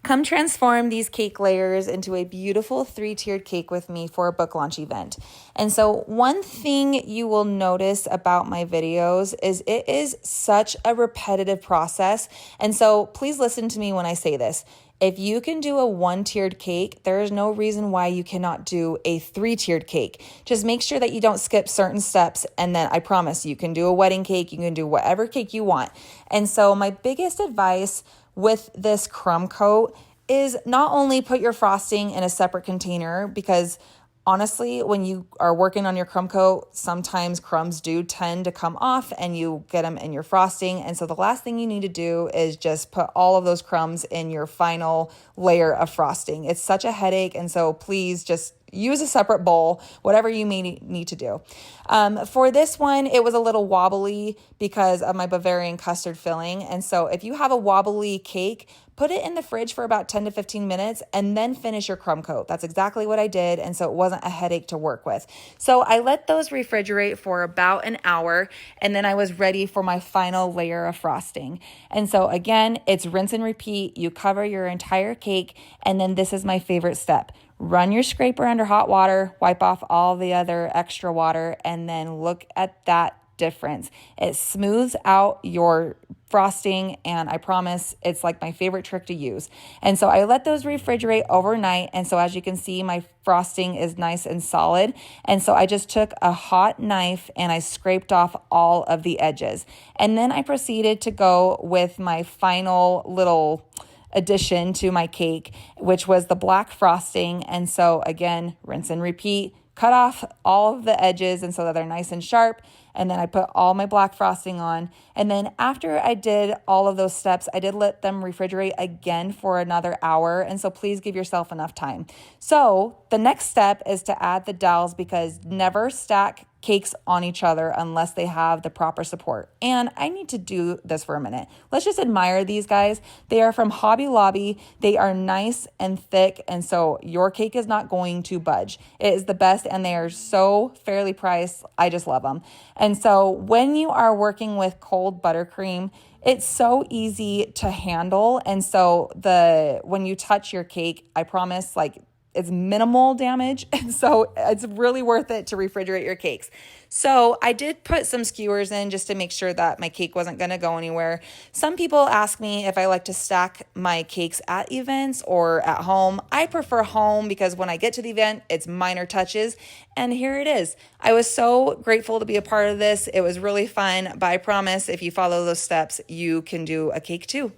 Come transform these cake layers into a beautiful 3-tiered cake with me for a book launch event. And so one thing you will notice about my videos is it is such a repetitive process. And so please listen to me when I say this. If you can do a 1-tiered cake, there is no reason why you cannot do a 3-tiered cake. Just make sure that you don't skip certain steps, and then I promise you can do a wedding cake, you can do whatever cake you want. And so my biggest advice with this crumb coat is not only put your frosting in a separate container, because honestly, when you are working on your crumb coat, sometimes crumbs do tend to come off and you get them in your frosting. And so the last thing you need to do is just put all of those crumbs in your final layer of frosting. It's such a headache. And so please just use a separate bowl, whatever you may need to do. For this one, it was a little wobbly because of my Bavarian custard filling. And so if you have a wobbly cake, put it in the fridge for about 10 to 15 minutes and then finish your crumb coat. That's exactly what I did. And so it wasn't a headache to work with. So I let those refrigerate for about an hour, and then I was ready for my final layer of frosting. And so again, it's rinse and repeat. You cover your entire cake. And then this is my favorite step. Run your scraper under hot water, wipe off all the other extra water, and then look at that difference. It smooths out your frosting, and I promise it's like my favorite trick to use. And so I let those refrigerate overnight, and so as you can see, my frosting is nice and solid. And so I just took a hot knife and I scraped off all of the edges. And then I proceeded to go with my final little addition to my cake, which was the black frosting. And so again, rinse and repeat, cut off all of the edges and so that they're nice and sharp. And then I put all my black frosting on. And then after I did all of those steps, I did let them refrigerate again for another hour. And so please give yourself enough time. So the next step is to add the dowels, because never stack cakes on each other unless they have the proper support. And I need to do this for a minute. Let's just admire these guys. They are from Hobby Lobby. They are nice and thick, and so your cake is not going to budge. It is the best, and they are so fairly priced. I just love them. And so when you are working with cold buttercream, it's so easy to handle. And so when you touch your cake, I promise, it's minimal damage. And so it's really worth it to refrigerate your cakes. So I did put some skewers in just to make sure that my cake wasn't going to go anywhere. Some people ask me if I like to stack my cakes at events or at home. I prefer home because when I get to the event, it's minor touches. And here it is. I was so grateful to be a part of this. It was really fun, but I promise if you follow those steps, you can do a cake too.